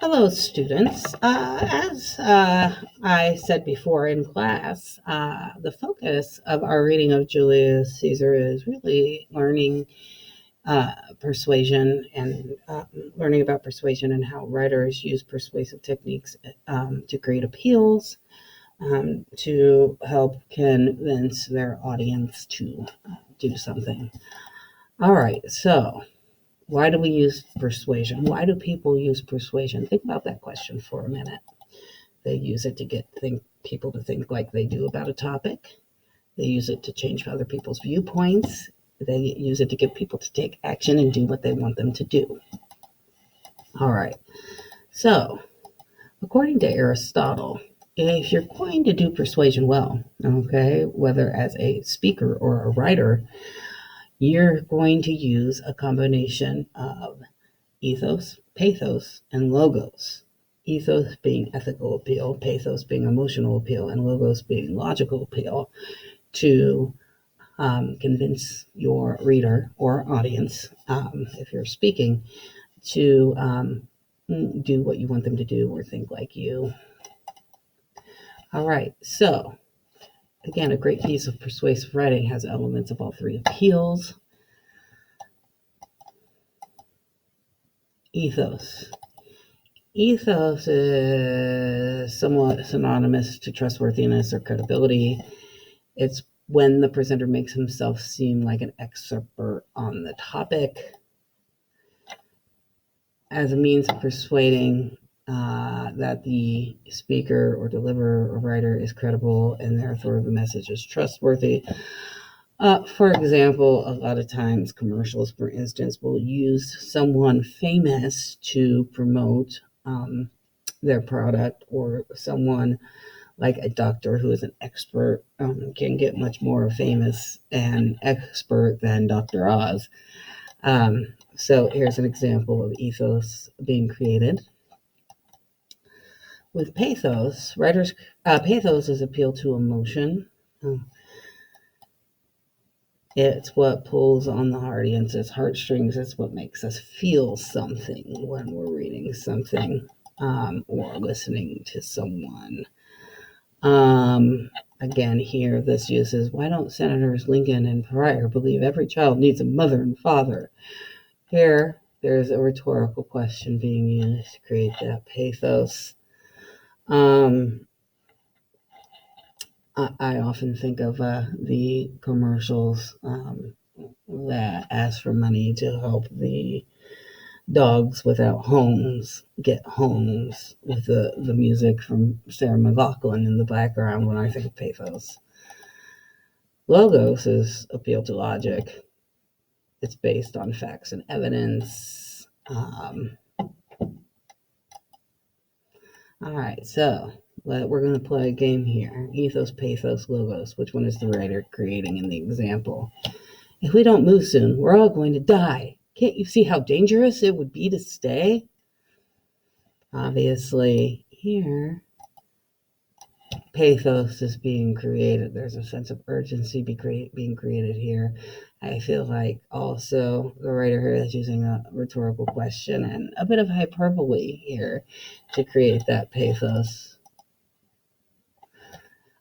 Hello, students. As I said before in class, the focus of our reading of Julius Caesar is really learning persuasion and learning about persuasion and how writers use persuasive techniques to create appeals, to help convince their audience to do something. All right, so why do we use persuasion? Why do people use persuasion? Think about that question for a minute. They use it to get people to think like they do about a topic. They use it to change other people's viewpoints. They use it to get people to take action and do what they want them to do. All right. So, according to Aristotle, if you're going to do persuasion well, okay, whether as a speaker or a writer, you're going to use a combination of ethos, pathos, and logos. Ethos being ethical appeal, pathos being emotional appeal, and logos being logical appeal to convince your reader or audience, if you're speaking, to do what you want them to do or think like you. All right, so again, a great piece of persuasive writing has elements of all three appeals. Ethos. Ethos is somewhat synonymous to trustworthiness or credibility. It's when the presenter makes himself seem like an expert on the topic as a means of persuading that the speaker or deliverer or writer is credible and therefore the message is trustworthy. For example, a lot of times commercials, for instance, will use someone famous to promote their product, or someone like a doctor who is an expert can get much more famous and expert than Dr. Oz. So here's an example of ethos being created. With pathos, pathos is appeal to emotion. It's what pulls on the audience's heartstrings. It's what makes us feel something when we're reading something or listening to someone. Again, here, this uses, why don't Senators Lincoln and Pryor believe every child needs a mother and father? Here, there's a rhetorical question being used to create that pathos. I often think of the commercials that ask for money to help the dogs without homes get homes, with the music from Sarah McLachlan in the background when I think of pathos. Logos is appeal to logic. It's based on facts and evidence. All right, so we're going to play a game here. Ethos, pathos, logos. Which one is the writer creating in the example? If we don't move soon, we're all going to die. Can't you see how dangerous it would be to stay? Obviously, here, pathos is being created. There's a sense of urgency being created here. I feel like also the writer here is using a rhetorical question and a bit of hyperbole here to create that pathos.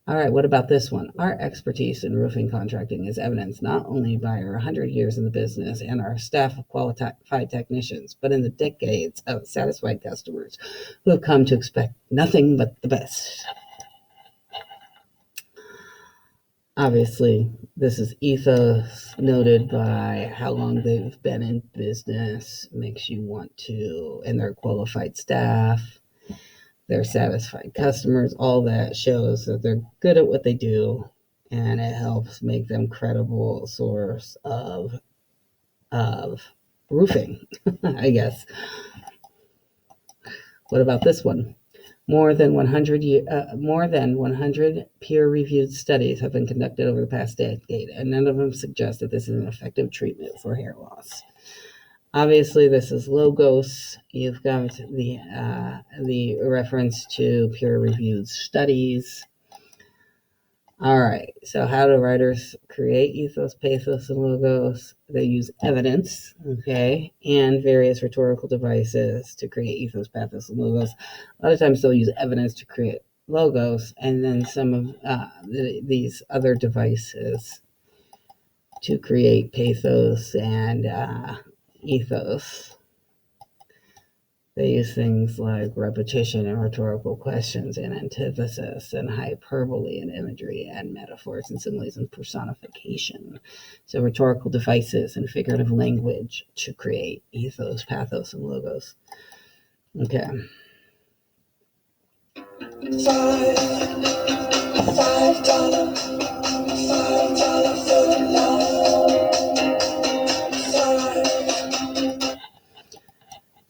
All right, what about this one? Our expertise in roofing contracting is evidenced not only by our 100 years in the business and our staff of qualified technicians, but in the decades of satisfied customers who have come to expect nothing but the best. Obviously, this is ethos noted by how long they've been in business, makes you want to, and their qualified staff, their satisfied customers, all that shows that they're good at what they do, and it helps make them credible source of roofing, I guess. What about this one? More than 100 peer-reviewed studies have been conducted over the past decade, and none of them suggest that this is an effective treatment for hair loss. Obviously, this is logos. You've got the reference to peer-reviewed studies. All right. So, how do writers create ethos, pathos, and logos? They use evidence, okay, and various rhetorical devices to create ethos, pathos, and logos. A lot of times, they'll use evidence to create logos, and then some of these other devices to create pathos and ethos. They use things like repetition and rhetorical questions and antithesis and hyperbole and imagery and metaphors and similes and personification. So rhetorical devices and figurative language to create ethos, pathos, and logos. Okay.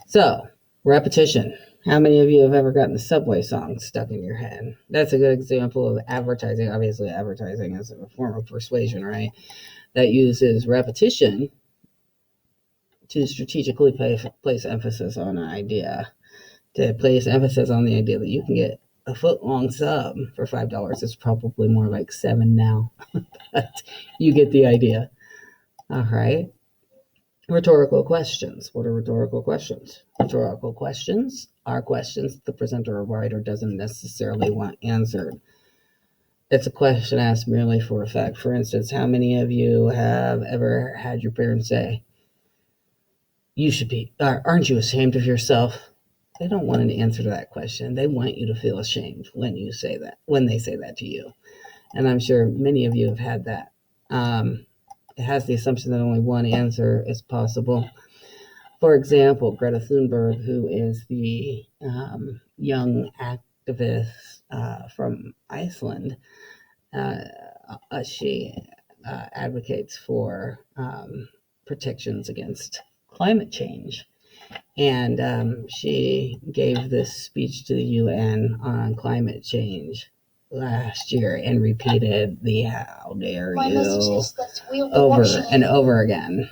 So, repetition. How many of you have ever gotten the subway song stuck in your head? That's a good example of advertising. Obviously, advertising is a form of persuasion, right? That uses repetition to strategically place emphasis on an idea, to place emphasis on the idea that you can get a foot-long sub for $5. It's probably more like $7 now, but you get the idea. All right. Rhetorical questions. What are rhetorical questions? Rhetorical questions are questions the presenter or writer doesn't necessarily want answered. It's a question asked merely for effect. For instance, how many of you have ever had your parents say, aren't you ashamed of yourself? They don't want an answer to that question. They want you to feel ashamed when they say that to you. And I'm sure many of you have had that. It has the assumption that only one answer is possible. For example, Greta Thunberg, who is the young activist from Iceland, she advocates for protections against climate change. And she gave this speech to the UN on climate change last year and repeated the "How dare you" over and over again.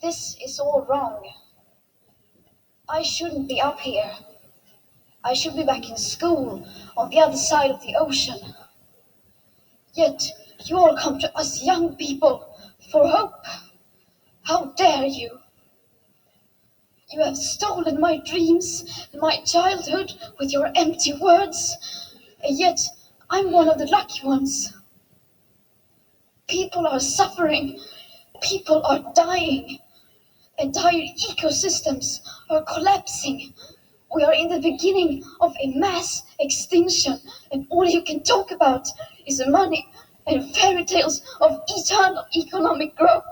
This is all wrong. I shouldn't be up here. I should be back in school on the other side of the ocean. Yet you all come to us young people for hope. How dare you? You have stolen my dreams and my childhood with your empty words, and yet I'm one of the lucky ones. People are suffering. People are dying. Entire ecosystems are collapsing. We are in the beginning of a mass extinction, and all you can talk about is money and fairy tales of eternal economic growth.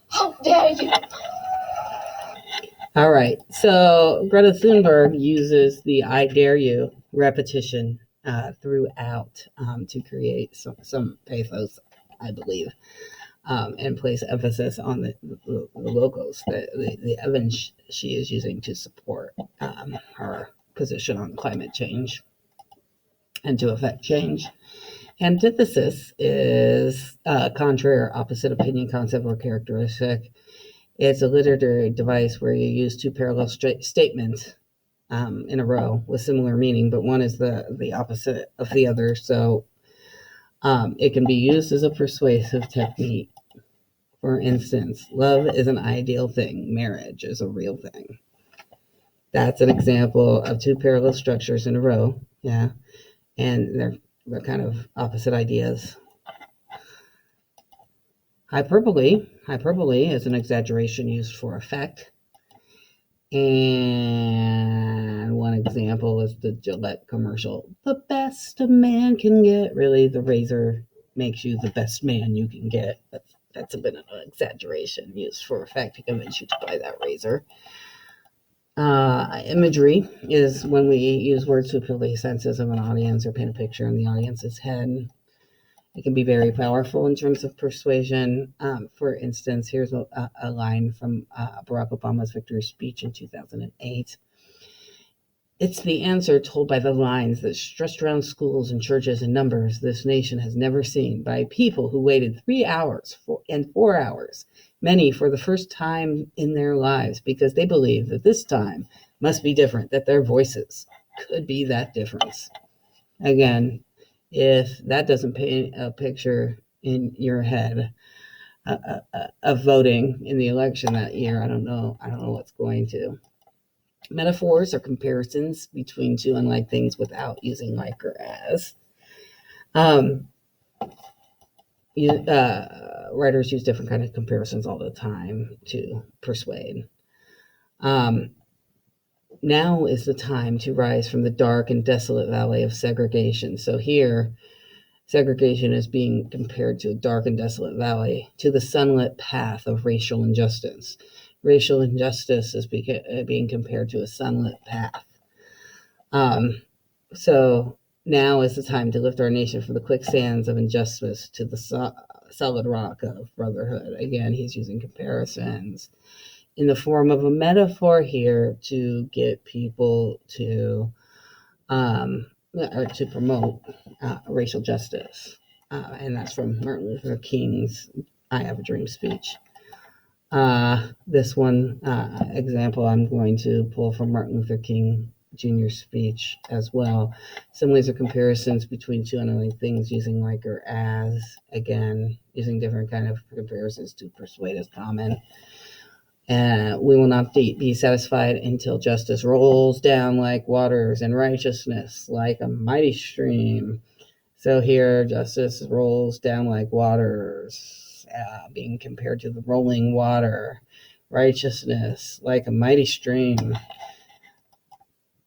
How dare you? All right. So Greta Thunberg uses the "I dare you" repetition throughout to create some pathos, I believe, and place emphasis on the logos, the evidence she is using to support her position on climate change and to affect change. Antithesis is contrary or opposite opinion, concept, or characteristic. It's a literary device where you use two parallel statements in a row with similar meaning, but one is the opposite of the other. So it can be used as a persuasive technique. For instance, love is an ideal thing. Marriage is a real thing. That's an example of two parallel structures in a row. Yeah. And they're kind of opposite ideas. Hyperbole is an exaggeration used for effect. And one example is the Gillette commercial. The best a man can get. Really, the razor makes you the best man you can get. That's a bit of an exaggeration used for effect to convince you to buy that razor. Imagery is when we use words to appeal to the senses of an audience or paint a picture in the audience's head. It can be very powerful in terms of persuasion. For instance, here's a line from Barack Obama's victory speech in 2008. It's the answer told by the lines that stretched around schools and churches in numbers this nation has never seen, by people who waited 3 hours and 4 hours, many for the first time in their lives, because they believe that this time must be different, that their voices could be that difference. Again, if that doesn't paint a picture in your head of voting in the election that year, I don't know what's going to. Metaphors are comparisons between two unlike things without using like or as. Writers use different kind of comparisons all the time to persuade. Now is the time to rise from the dark and desolate valley of segregation. So here, segregation is being compared to a dark and desolate valley, to the sunlit path of racial injustice. Racial injustice is being compared to a sunlit path. So now is the time to lift our nation from the quicksands of injustice to the solid rock of brotherhood. Again, he's using comparisons in the form of a metaphor here to get people to promote racial justice. And that's from Martin Luther King's I Have a Dream speech. This one example I'm going to pull from Martin Luther King Jr.'s speech as well. Similes or comparisons between two unlike things using like or as. Again, using different kind of comparisons to persuade is common. We will not be satisfied until justice rolls down like waters and righteousness like a mighty stream. So here, justice rolls down like waters, being compared to the rolling water. Righteousness like a mighty stream.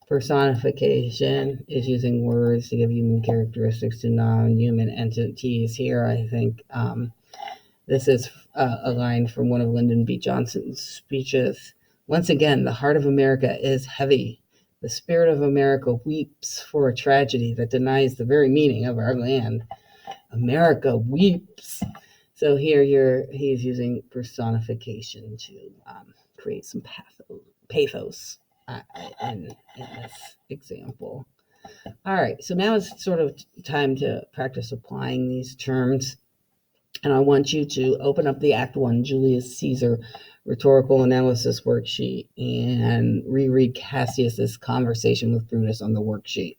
Personification is using words to give human characteristics to non-human entities. Here, I think this is a line from one of Lyndon B. Johnson's speeches. Once again, the heart of America is heavy. The spirit of America weeps for a tragedy that denies the very meaning of our land. America weeps. So here he's using personification to create some pathos in this example. All right, so now it's sort of time to practice applying these terms. And I want you to open up the Act 1 Julius Caesar rhetorical analysis worksheet and reread Cassius's conversation with Brutus on the worksheet.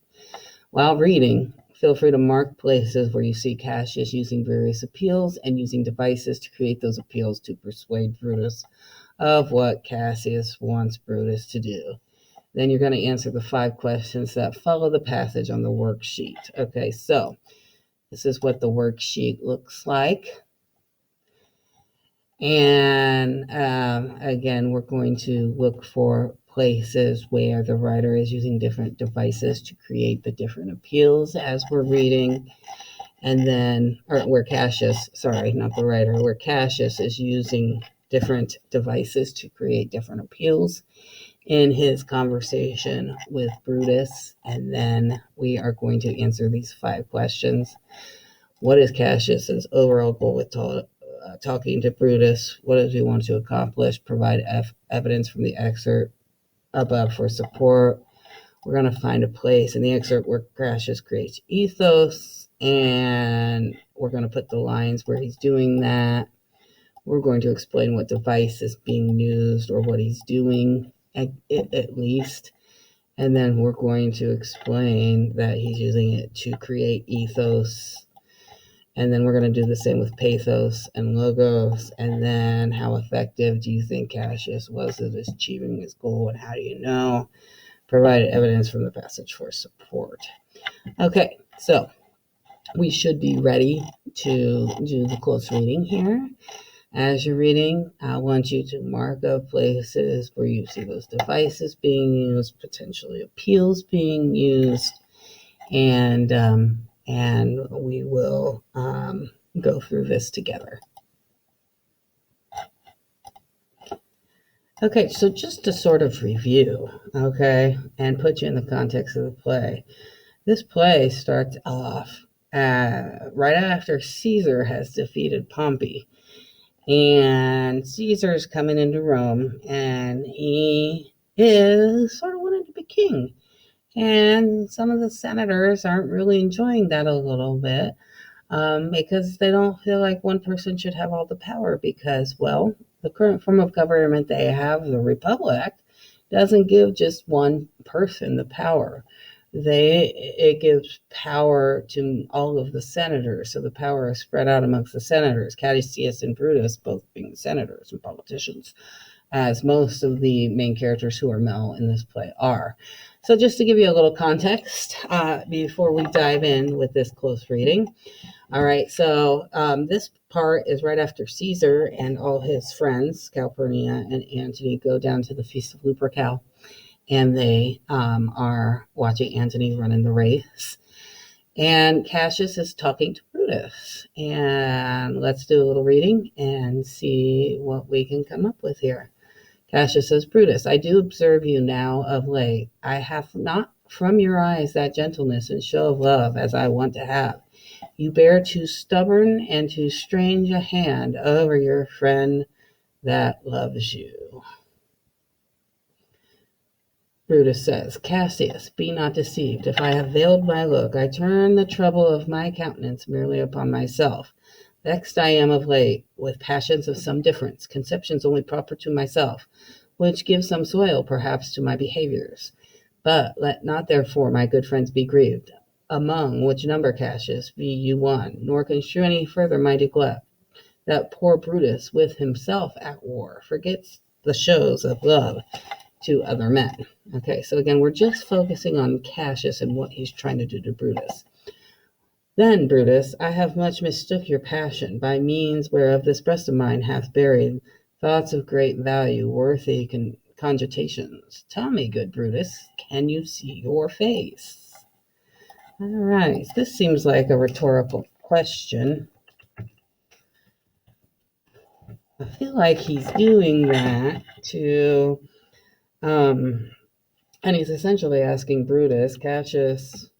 While reading, feel free to mark places where you see Cassius using various appeals and using devices to create those appeals to persuade Brutus of what Cassius wants Brutus to do. Then you're going to answer the 5 questions that follow the passage on the worksheet. Okay, so this is what the worksheet looks like. And again, we're going to look for places where the writer is using different devices to create the different appeals as we're reading. And then, or where Cassius, sorry, not the writer, where Cassius is using different devices to create different appeals in his conversation with Brutus. And then we are going to answer these 5 questions. What is Cassius's overall goal with talking to Brutus? What does he want to accomplish? Provide evidence from the excerpt above for support. We're going to find a place in the excerpt where Cassius creates ethos, and we're going to put the lines where he's doing that. We're going to explain what device is being used or what he's doing at least. And then we're going to explain that he's using it to create ethos. And then we're going to do the same with pathos and logos. And then how effective do you think Cassius was at achieving his goal, and how do you know? Provide evidence from the passage for support. Okay, so we should be ready to do the close reading here. As you're reading, I want you to mark up places where you see those devices being used, potentially appeals being used, and we will go through this together. Okay, so just to sort of review, okay, and put you in the context of the play. This play starts off right after Caesar has defeated Pompey. And Caesar's coming into Rome, and he is sort of wanting to be king. And some of the senators aren't really enjoying that a little bit, because they don't feel like one person should have all the power because, well, the current form of government they have, the Republic, doesn't give just one person the power. It gives power to all of the senators, so the power is spread out amongst the senators. Cassius and Brutus both being senators and politicians, as most of the main characters who are male in this play are. So just to give you a little context before we dive in with this close reading. All right, so this part is right after Caesar and all his friends, Calpurnia and Antony, go down to the Feast of Lupercal, and they are watching Antony run in the race. And Cassius is talking to Brutus. And let's do a little reading and see what we can come up with here. Cassius says, Brutus, I do observe you now of late. I have not from your eyes that gentleness and show of love as I want to have. You bear too stubborn and too strange a hand over your friend that loves you. Brutus says, Cassius, be not deceived. If I have veiled my look, I turn the trouble of my countenance merely upon myself. Vexed I am of late with passions of some difference, conceptions only proper to myself, which give some soil perhaps to my behaviors. But let not therefore my good friends be grieved, among which number, Cassius, be you one, nor construe any further my neglect. That poor Brutus, with himself at war, forgets the shows of love to other men. Okay, so again, we're just focusing on Cassius and what he's trying to do to Brutus. Then, Brutus, I have much mistook your passion, by means whereof this breast of mine hath buried thoughts of great value, worthy cogitations. Tell me, good Brutus, can you see your face? All right, this seems like a rhetorical question. I feel like he's doing that to, and he's essentially asking Brutus, Cassius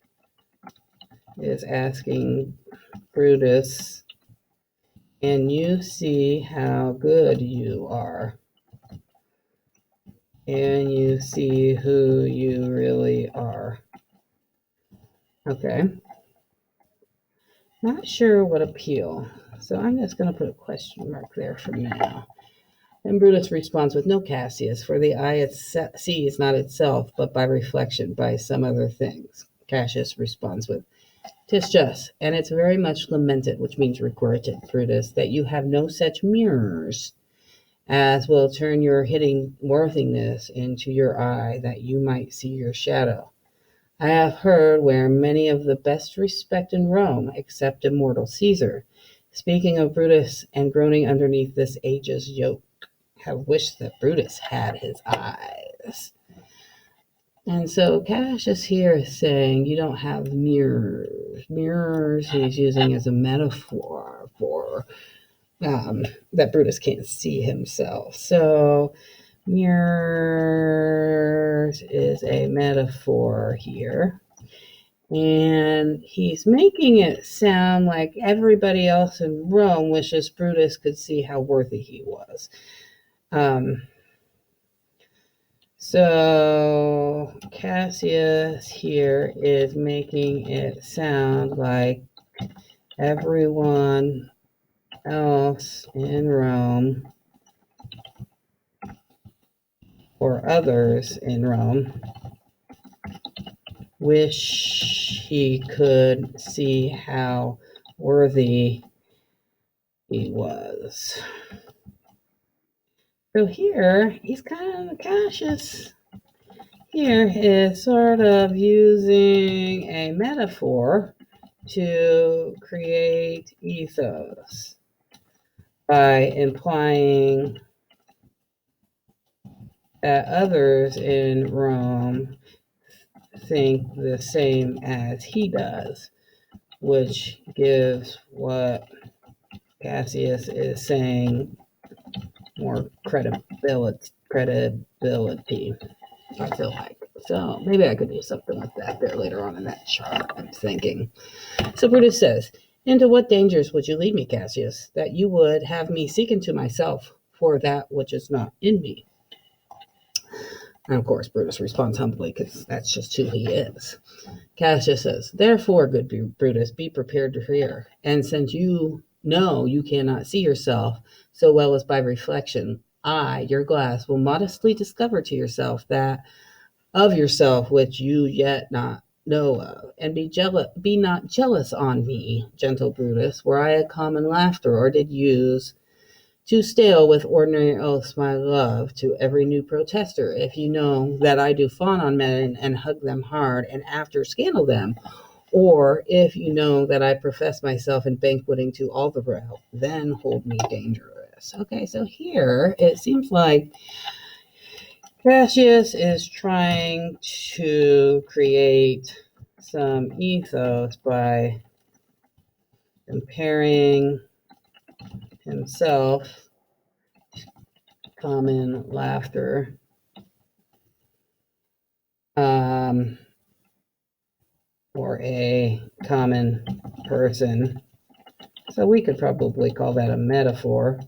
is asking Brutus, can you see how good you are? Can you see who you really are? Okay. Not sure what appeal. So I'm just going to put a question mark there for now. And Brutus responds with, no, Cassius, for the eye sees not itself, but by reflection, by some other things. Cassius responds with, 'tis just, and it's very much lamented, which means regretted, Brutus, that you have no such mirrors as will turn your hidden worthiness into your eye, that you might see your shadow. I have heard where many of the best respect in Rome, except immortal Caesar, speaking of Brutus and groaning underneath this age's yoke, have wished that Brutus had his eyes. And so Cassius here is saying you don't have mirrors. Mirrors he's using as a metaphor for that Brutus can't see himself. So mirrors is a metaphor here. And he's making it sound like everybody else in Rome wishes Brutus could see how worthy he was. So Cassius here is making it sound like everyone else in Rome, or others in Rome, wish he could see how worthy he was. So here, he's kind of Cassius here is sort of using a metaphor to create ethos by implying that others in Rome think the same as he does, which gives what Cassius is saying more credibility, I feel like. So maybe I could do something with that there later on in that chart, I'm thinking. So Brutus says, into what dangers would you lead me, Cassius, that you would have me seek into myself for that which is not in me? And of course, Brutus responds humbly because that's just who he is. Cassius says, "Therefore, good Brutus, be prepared to hear. And since you know you cannot see yourself so well as by reflection, I, your glass, will modestly discover to yourself that of yourself which you yet not know of, and be not jealous on me, gentle Brutus, were I a common laughter, or did use too stale with ordinary oaths my love to every new protester. If you know that I do fawn on men and hug them hard, and after scandal them, or if you know that I profess myself in banqueting to all the realm, then hold me dangerous." Okay, so here it seems like Cassius is trying to create some ethos by comparing himself, common laughter, or a common person. So we could probably call that a metaphor.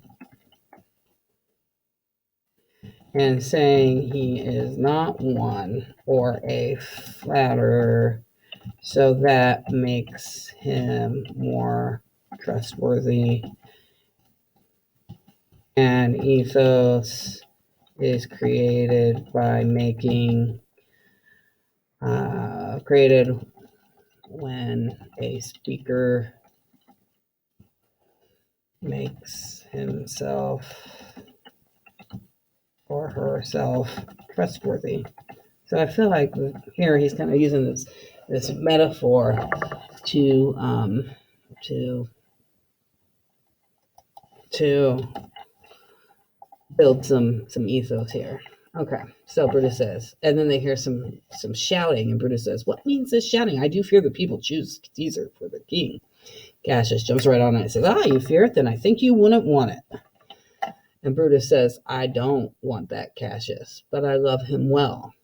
And saying he is not one or a flatterer, so that makes him more trustworthy. And ethos is created by created when a speaker makes himself or herself trustworthy. So I feel like here he's kind of using this metaphor to build some ethos here. Okay, so Brutus says, and then they hear some shouting, and Brutus says, "What means this shouting? I do fear the people choose Caesar for the king." Cassius jumps right on it and says, "Ah, you fear it? Then I think you wouldn't want it." And Brutus says, "I don't want that, Cassius, but I love him well."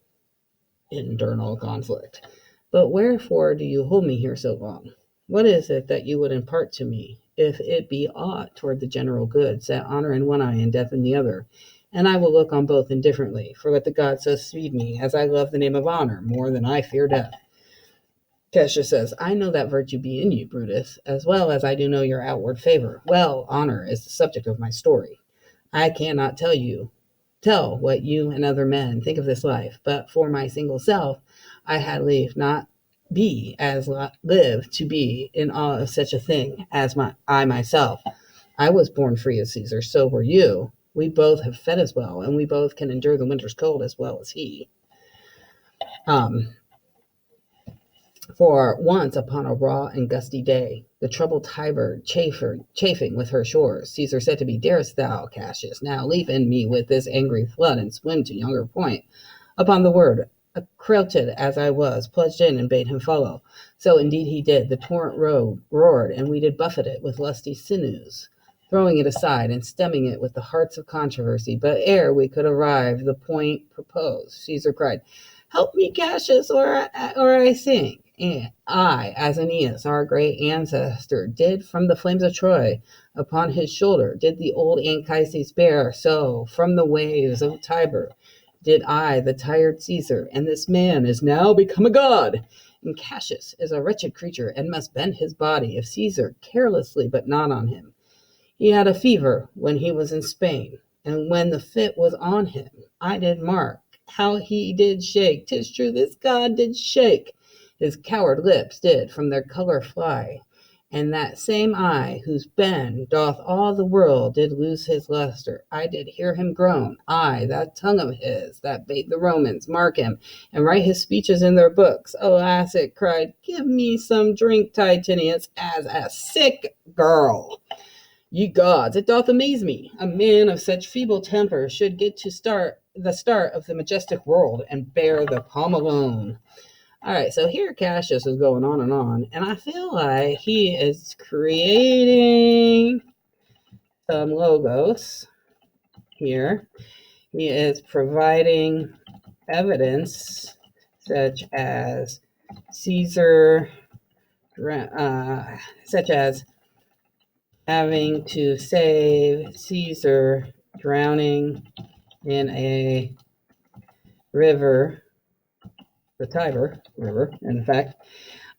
Internal conflict. "But wherefore do you hold me here so long? What is it that you would impart to me, if it be aught toward the general good? Set honor in one eye and death in the other, and I will look on both indifferently. For let the gods so speed me, as I love the name of honor more than I fear death." Cassius says, "I know that virtue be in you, Brutus, as well as I do know your outward favor. Well, honor is the subject of my story. I cannot tell what you and other men think of this life, but for my single self, I had lieve not be as live to be in awe of such a thing as I myself. I was born free as Caesar, so were you. We both have fed as well, and we both can endure the winter's cold as well as he. For once upon a raw and gusty day, the troubled Tiber chafing with her shores, Caesar said to me, "Darest thou, Cassius, now leap in me with this angry flood and swim to yonder point?" Upon the word, accredited as I was, plunged in and bade him follow. So indeed he did. The torrent roared, and we did buffet it with lusty sinews, throwing it aside and stemming it with the hearts of controversy. But ere we could arrive the point proposed, Caesar cried, "Help me, Cassius, or I sink." And I, as Aeneas, our great ancestor, did from the flames of Troy upon his shoulder, did the old Anchises bear, so from the waves of Tiber did I, the tired Caesar, and this man is now become a god. And Cassius is a wretched creature, and must bend his body, if Caesar carelessly but not on him. He had a fever when he was in Spain, and when the fit was on him, I did mark how he did shake. 'Tis true, this god did shake. His coward lips did from their color fly, and that same eye, whose bend doth all the world, did lose his luster. I did hear him groan. Ay, that tongue of his, that bade the Romans mark him, and write his speeches in their books. Alas, it cried, "Give me some drink, Titinius, as a sick girl." Ye gods, it doth amaze me, a man of such feeble temper should get to the start of the majestic world, and bear the palm alone. All right, so here Cassius is going on, and I feel like he is creating some logos here. He is providing evidence such as Caesar, such as having to save Caesar drowning in a river, the Tiber River, in fact,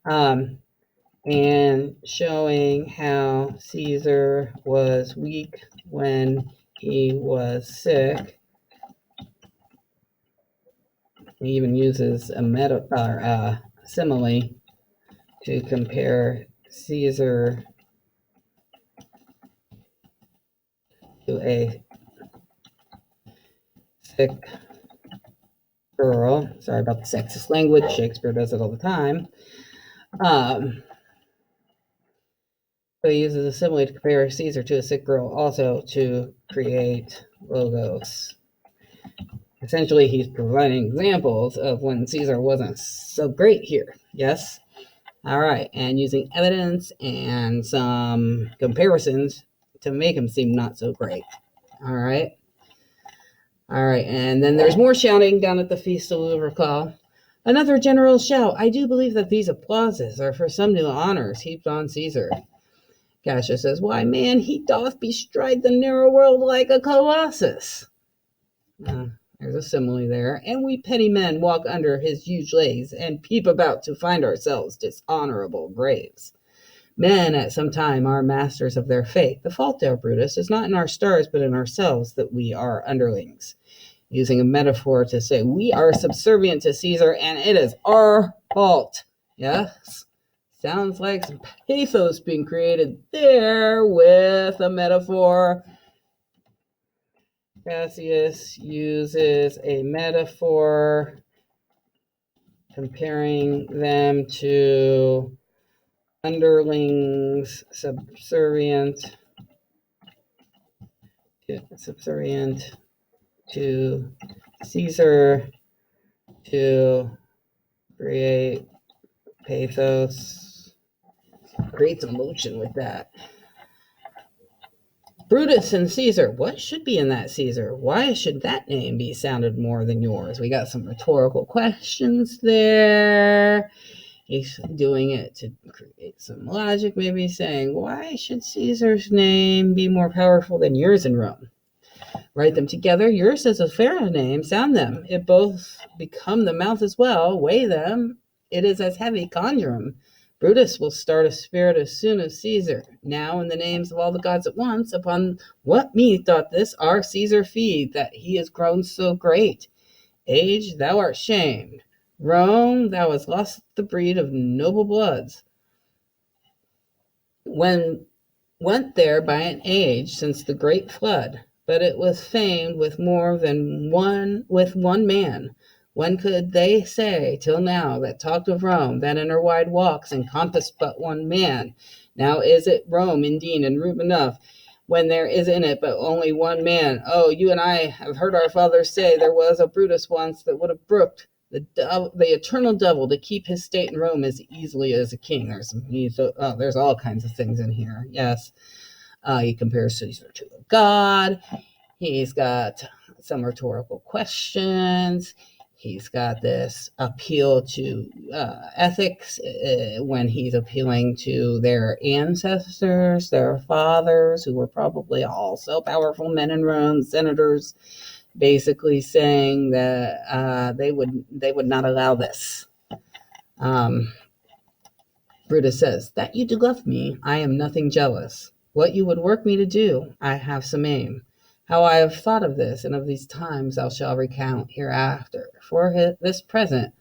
and showing how Caesar was weak when he was sick. He even uses a simile to compare Caesar to a sick girl. Sorry about the sexist language. Shakespeare does it all the time. So he uses a simile to compare Caesar to a sick girl, also to create logos. Essentially, he's providing examples of when Caesar wasn't so great here. Yes? All right. And using evidence and some comparisons to make him seem not so great. All right. All right. And then there's more shouting down at the Feast of Lupercal. Another general shout. I do believe that these applauses are for some new honors heaped on Caesar. Cassius says, why, man, he doth bestride the narrow world like a colossus. There's a simile there. And we petty men walk under his huge legs and peep about to find ourselves dishonorable graves. Men at some time are masters of their fate. The fault there, Brutus, is not in our stars, but in ourselves that we are underlings. Using a metaphor to say we are subservient to Caesar and it is our fault. Yes? Sounds like some pathos being created there with a metaphor. Cassius uses a metaphor comparing them to underlings subservient to Caesar to create pathos. Creates emotion with that. Brutus and Caesar. What should be in that Caesar? Why should that name be sounded more than yours? We got some rhetorical questions there. He's doing it to create some logic, maybe saying, why should Caesar's name be more powerful than yours in Rome? Write them together. Yours is a fair name. Sound them. It both become the mouth as well. Weigh them. It is as heavy. Conjure them. Brutus will start a spirit as soon as Caesar. Now, in the names of all the gods at once, upon what meat doth this our Caesar feed, that he is grown so great? Age, thou art shamed. Rome, thou hast lost the breed of noble bloods. When went there by an age since the great flood, but it was famed with more than one man. When could they say till now that talked of Rome, that in her wide walks encompassed but one man? Now is it Rome indeed and room enough, when there is in it but only one man? Oh, you and I have heard our fathers say there was a Brutus once that would have brooked the eternal devil to keep his state in Rome as easily as a king. There's all kinds of things in here. Yes, he compares Caesar to a god. He's got some rhetorical questions. He's got this appeal to ethics when he's appealing to their ancestors, their fathers, who were probably also powerful men in Rome, senators, basically saying that they would not allow this. Brutus says, that you do love me, I am nothing jealous. What you would work me to do, I have some aim. How I have thought of this, and of these times I shall recount hereafter. For this present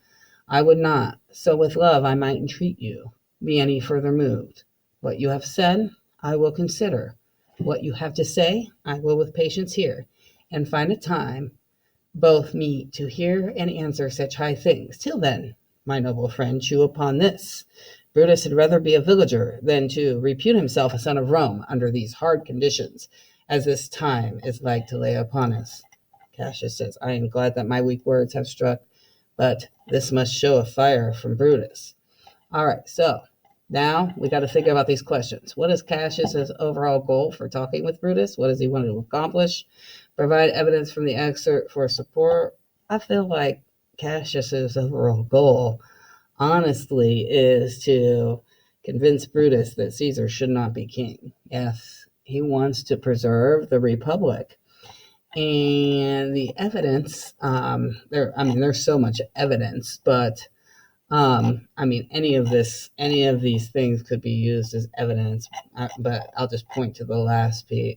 I would not, so with love I might entreat you, be any further moved. What you have said, I will consider. What you have to say, I will with patience hear, and find a time both meet to hear and answer such high things. Till then, my noble friend, chew upon this. Brutus had rather be a villager than to repute himself a son of Rome under these hard conditions, as this time is like to lay upon us. Cassius says, I am glad that my weak words have struck, but this must show a fire from Brutus. All right, so now we got to think about these questions. What is Cassius's overall goal for talking with Brutus? What does he want to accomplish? Provide evidence from the excerpt for support. I feel like Cassius's overall goal, honestly, is to convince Brutus that Caesar should not be king. Yes, he wants to preserve the Republic. And the evidence, there's so much evidence, but any of these things could be used as evidence. But I'll just point to the last piece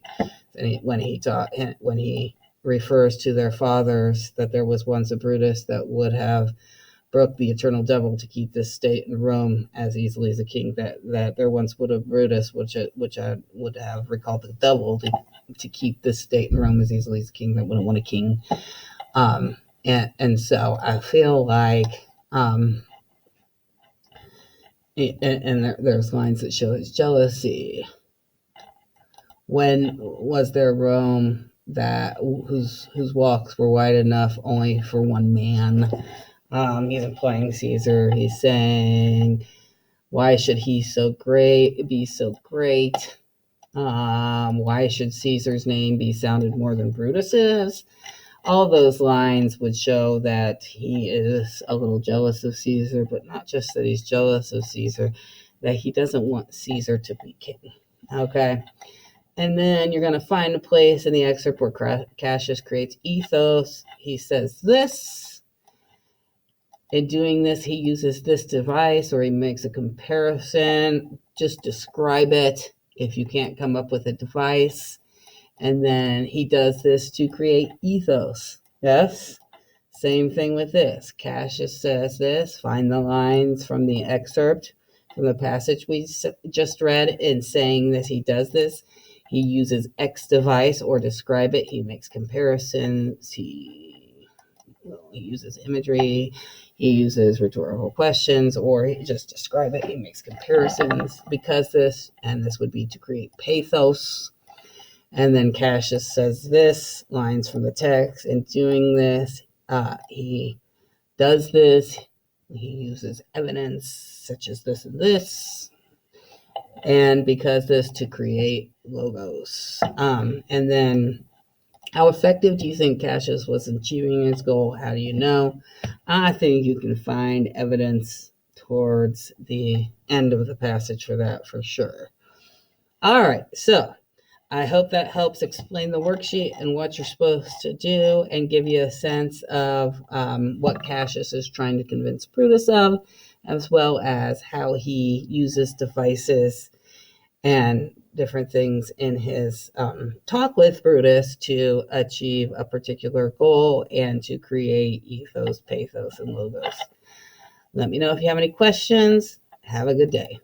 when he refers to their fathers, that there was once a Brutus that would have broke the eternal devil to keep this state in Rome as easily as a king. That there once would have Brutus, which I would have recalled the devil to keep this state in Rome as easily as a king that wouldn't want a king. And so I feel like, and there's lines that show his jealousy. When was there Rome whose walks were wide enough only for one man? He's implying Caesar. He's saying, why should he be so great? Why should Caesar's name be sounded more than Brutus's? All those lines would show that he is a little jealous of Caesar, but not just that he's jealous of Caesar, that he doesn't want Caesar to be king. Okay? And then you're going to find a place in the excerpt where Cassius creates ethos. He says this. In doing this, he uses this device, or he makes a comparison. Just describe it if you can't come up with a device. And then he does this to create ethos. Yes? Same thing with this. Cassius says this. Find the lines from the excerpt from the passage we just read. In saying this, he does this. He uses X device or describe it. He makes comparisons. He uses imagery. He uses rhetorical questions, or he just describe it. He makes comparisons because this would be to create pathos. And then Cassius says this, lines from the text. In doing this, he does this. He uses evidence such as this and this. And because this, to create logos. And then, how effective do you think Cassius was in achieving his goal? How do you know? I think you can find evidence towards the end of the passage for that, for sure. All right, so I hope that helps explain the worksheet and what you're supposed to do and give you a sense of what Cassius is trying to convince Brutus of, as well as how he uses devices and different things in his talk with Brutus to achieve a particular goal and to create ethos, pathos, and logos. Let me know if you have any questions. Have a good day.